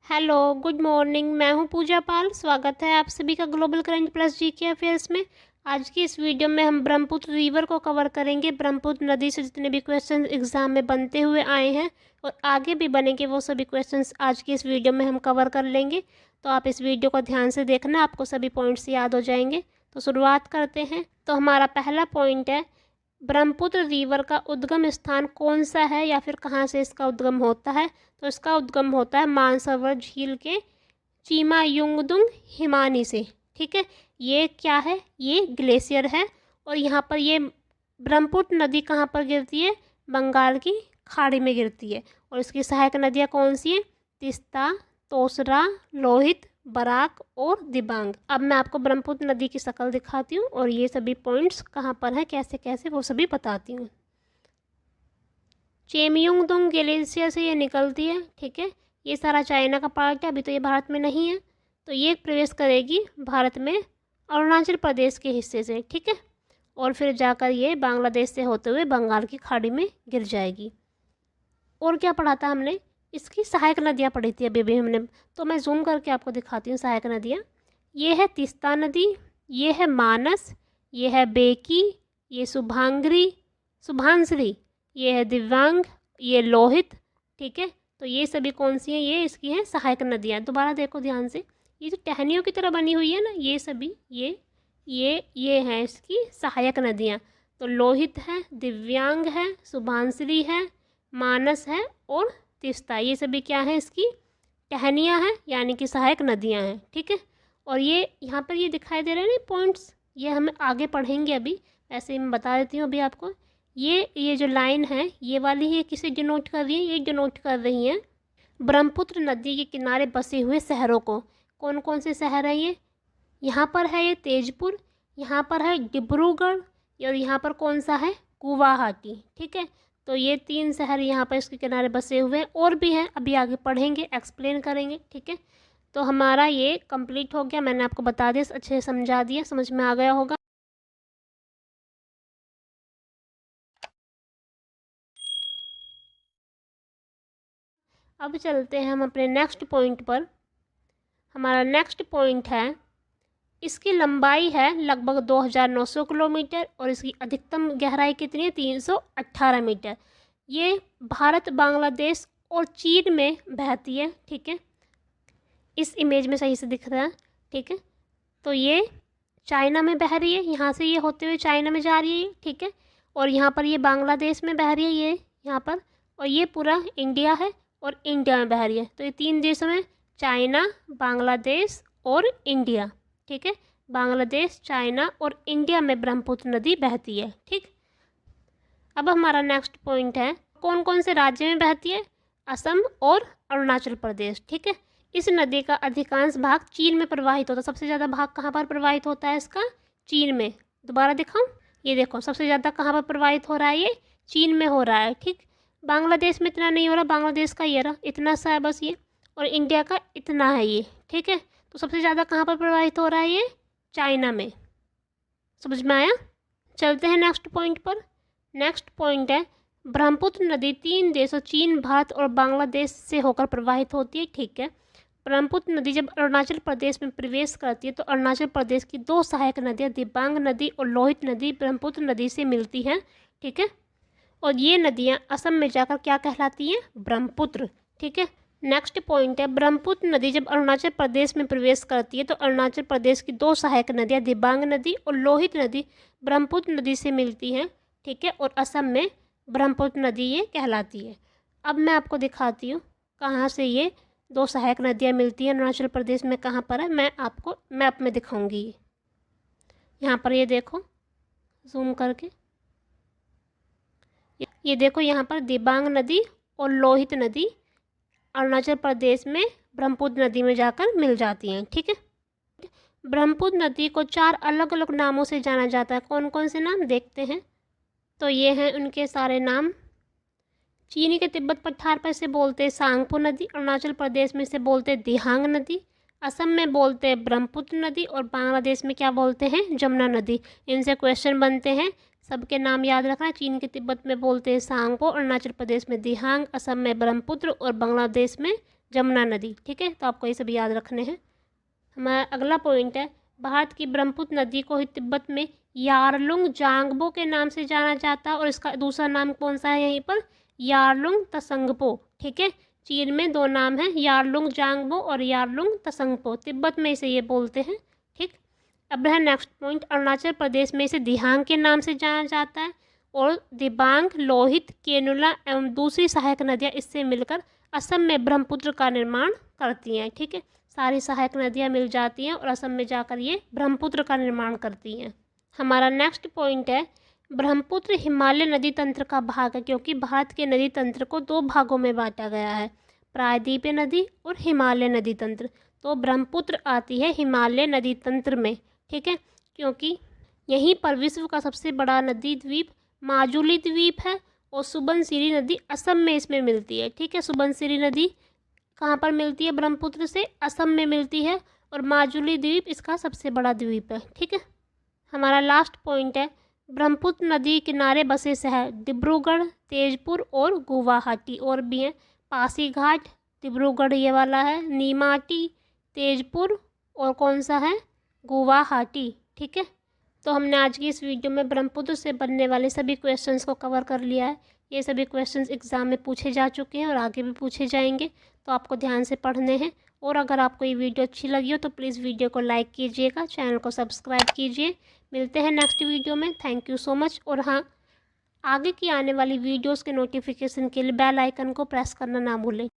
Hello, good morning. मैं हूं पूजा पाल। स्वागत है आप सभी का ग्लोबल करंट प्लस जी के अफेयर्स में। आज की इस वीडियो में हम ब्रह्मपुत्र रिवर को कवर करेंगे। ब्रह्मपुत्र नदी से जितने भी क्वेश्चन एग्जाम में बनते हुए आए हैं और आगे भी बनेंगे, वो सभी क्वेश्चंस आज की इस वीडियो में हम कवर कर लेंगे। तो आप इस वीडियो को ध्यान से देखना, आपको सभी पॉइंट्स याद हो जाएंगे। तो शुरुआत करते हैं। तो हमारा पहला पॉइंट है, ब्रह्मपुत्र रिवर का उद्गम स्थान कौन सा है या फिर कहाँ से इसका उद्गम होता है। तो इसका उद्गम होता है मानसरोवर झील के चीमायुंगदुंग हिमानी से। ठीक है, ये क्या है, ये ग्लेशियर है। और यहाँ पर ये ब्रह्मपुत्र नदी कहाँ पर गिरती है, बंगाल की खाड़ी में गिरती है। और इसकी सहायक नदियाँ कौन सी हैं, तीस्ता, तोसरा, लोहित, बराक और दिबांग। अब मैं आपको ब्रह्मपुत्र नदी की शक्ल दिखाती हूँ और ये सभी पॉइंट्स कहाँ पर हैं, कैसे कैसे, वो सभी बताती हूँ। चेमयुंगदुंग ग्लेशियर से ये निकलती है। ठीक है, ये सारा चाइना का पार्ट है, अभी तो ये भारत में नहीं है। तो ये प्रवेश करेगी भारत में अरुणाचल प्रदेश के हिस्से से। ठीक है, और फिर जाकर ये बांग्लादेश से होते हुए बंगाल की खाड़ी में गिर जाएगी। और क्या पढ़ा था हमने, इसकी सहायक नदियाँ पढ़ी थी अभी भी हमने। तो मैं जूम करके आपको दिखाती हूँ सहायक नदियाँ। ये है तीस्ता नदी, ये है मानस, ये है बेकी, ये सुभांश्री, ये है दिव्यांग, ये लोहित। ठीक है, तो ये सभी कौन सी हैं, ये इसकी हैं सहायक नदियाँ। दोबारा देखो ध्यान से, ये जो टहनियों की तरह बनी हुई है ना, ये सभी ये हैं इसकी सहायक नदियाँ। तो लोहित है, दिव्यांग है, सुभांश्री है, मानस है और तीस्ता, ये सभी क्या है, इसकी टहनियाँ हैं यानी कि सहायक नदियाँ हैं। ठीक है, और ये यहाँ पर ये दिखाई दे रहे हैं ना पॉइंट्स, ये हम आगे पढ़ेंगे अभी। ऐसे ही मैं बता देती हूँ अभी आपको। ये जो लाइन है, ये वाली है, किसे डिनोट कर रही है, ये डिनोट कर रही हैं ब्रह्मपुत्र नदी के किनारे बसे हुए शहरों को। कौन कौन से शहर हैं ये, यहाँ पर है ये तेजपुर, यहाँ पर है डिब्रूगढ़ और यहाँ पर कौन सा है, गुवाहाटी। ठीक है, तो ये 3 शहर यहाँ पर इसके किनारे बसे हुए हैं। और भी हैं, अभी आगे पढ़ेंगे, एक्सप्लेन करेंगे। ठीक है, तो हमारा ये कंप्लीट हो गया। मैंने आपको बता दिया, अच्छे से समझा दिया, समझ में आ गया होगा। अब चलते हैं हम अपने नेक्स्ट पॉइंट पर। हमारा नेक्स्ट पॉइंट है, इसकी लंबाई है लगभग 2900 किलोमीटर और इसकी अधिकतम गहराई कितनी है, 318 मीटर। ये भारत, बांग्लादेश और चीन में बहती है। ठीक है, इस इमेज में सही से दिख रहा है। ठीक है, तो ये चाइना में बह रही है, यहाँ से ये होते हुए चाइना में जा रही है। ठीक है, और यहाँ पर ये बांग्लादेश में बह रही है, ये यहाँ पर, और ये पूरा इंडिया है और इंडिया में बह रही है। तो ये 3 देशों में, चाइना, बांग्लादेश और इंडिया। ठीक है, बांग्लादेश, चाइना और इंडिया में ब्रह्मपुत्र नदी बहती है। ठीक, अब हमारा नेक्स्ट पॉइंट है, कौन कौन से राज्य में बहती है, असम और अरुणाचल प्रदेश। ठीक है, इस नदी का अधिकांश भाग चीन में प्रवाहित होता है। सबसे ज़्यादा भाग कहाँ पर प्रवाहित होता है इसका, चीन में। दोबारा दिखाऊं, ये देखो सबसे ज़्यादा कहाँ पर प्रवाहित हो रहा है, ये चीन में हो रहा है। ठीक, बांग्लादेश में इतना नहीं हो रहा, बांग्लादेश का ये रहा, इतना सा है बस ये, और इंडिया का इतना है ये। ठीक है, तो सबसे ज़्यादा कहाँ पर प्रवाहित हो रहा है, ये चाइना में। समझ में आया। चलते हैं नेक्स्ट पॉइंट पर। नेक्स्ट पॉइंट है, ब्रह्मपुत्र नदी 3 देशों चीन, भारत और बांग्लादेश से होकर प्रवाहित होती है। ठीक है, ब्रह्मपुत्र नदी जब अरुणाचल प्रदेश में प्रवेश करती है तो अरुणाचल प्रदेश की 2 सहायक नदियाँ दिबांग नदी और लोहित नदी ब्रह्मपुत्र नदी से मिलती हैं। ठीक है, और ये नदियाँ असम में जाकर क्या कहलाती हैं, ब्रह्मपुत्र। ठीक है, नेक्स्ट पॉइंट है, ब्रह्मपुत्र नदी जब अरुणाचल प्रदेश में प्रवेश करती है तो अरुणाचल प्रदेश की 2 सहायक नदियाँ दिबांग नदी और लोहित नदी ब्रह्मपुत्र नदी से मिलती हैं। ठीक है, और असम में ब्रह्मपुत्र नदी ये कहलाती है। अब मैं आपको दिखाती हूँ कहाँ से ये 2 सहायक नदियाँ मिलती हैं, अरुणाचल प्रदेश में कहाँ पर है, मैं आपको मैप में दिखाऊंगी। यहाँ पर ये देखो, जूम करके, ये देखो यहाँ पर दिबांग नदी और लोहित नदी अरुणाचल प्रदेश में ब्रह्मपुत्र नदी में जाकर मिल जाती हैं। ठीक है, ब्रह्मपुत्र नदी को 4 अलग अलग नामों से जाना जाता है। कौन कौन से नाम देखते हैं, तो ये हैं उनके सारे नाम। चीनी के तिब्बत पठार पर से बोलते हैं सांगपो नदी, अरुणाचल प्रदेश में से बोलते हैं दिहांग नदी, असम में बोलते हैं ब्रह्मपुत्र नदी और बांग्लादेश में क्या बोलते हैं, जमुना नदी। इनसे क्वेश्चन बनते हैं, सबके नाम याद रखना। चीन के तिब्बत में बोलते हैं सांगपो, अरुणाचल प्रदेश में दिहांग, असम में ब्रह्मपुत्र और बांग्लादेश में जमुना नदी। ठीक है, तो आपको ये सब याद रखने हैं। हमारा अगला पॉइंट है, भारत की ब्रह्मपुत्र नदी को ही तिब्बत में यारलुंग जांगबो के नाम से जाना जाता है, और इसका दूसरा नाम कौन सा है यहीं पर, यारलुंग तसंगपो। ठीक है, चीन में दो नाम हैं, यारलुंग जांगबो और यारलुंग तसंगपो। तिब्बत में इसे ये बोलते हैं। ठीक, अब है नेक्स्ट पॉइंट, अरुणाचल प्रदेश में इसे दिहांग के नाम से जाना जाता है, और दिबांग, लोहित, केनुला एवं दूसरी सहायक नदियाँ इससे मिलकर असम में ब्रह्मपुत्र का निर्माण करती हैं। ठीक है, सारी सहायक नदियाँ मिल जाती हैं और असम में जाकर ये ब्रह्मपुत्र का निर्माण करती हैं। हमारा नेक्स्ट पॉइंट है, ब्रह्मपुत्र हिमालय नदी तंत्र का भाग है, क्योंकि भारत के नदी तंत्र को दो भागों में बांटा गया है, प्रायद्वीपीय नदी और हिमालय नदी तंत्र। तो ब्रह्मपुत्र आती है हिमालय नदी तंत्र में। ठीक है, क्योंकि यहीं पर विश्व का सबसे बड़ा नदी द्वीप माजुली द्वीप है, और सुबनसिरी नदी असम में इसमें मिलती है। ठीक है, सुबनसिरी नदी कहाँ पर मिलती है, ब्रह्मपुत्र से असम में मिलती है, और माजुली द्वीप इसका सबसे बड़ा द्वीप है। ठीक है, हमारा लास्ट पॉइंट है, ब्रह्मपुत्र नदी किनारे बसे शहर डिब्रूगढ़, तेजपुर और गुवाहाटी, और भी हैं, पासीघाट, डिब्रूगढ़ ये वाला है, नीमाटी, तेजपुर और कौन सा है, गुवाहाटी। ठीक है, तो हमने आज की इस वीडियो में ब्रह्मपुत्र से बनने वाले सभी क्वेश्चंस को कवर कर लिया है। ये सभी क्वेश्चंस एग्ज़ाम में पूछे जा चुके हैं और आगे भी पूछे जाएंगे, तो आपको ध्यान से पढ़ने हैं। और अगर आपको ये वीडियो अच्छी लगी हो तो प्लीज़ वीडियो को लाइक कीजिएगा, चैनल को सब्सक्राइब कीजिए। मिलते हैं नेक्स्ट वीडियो में। Thank you so much. और हाँ, आगे की आने वाली वीडियोज़ के नोटिफिकेशन के लिए बेल आइकन को प्रेस करना ना भूलें।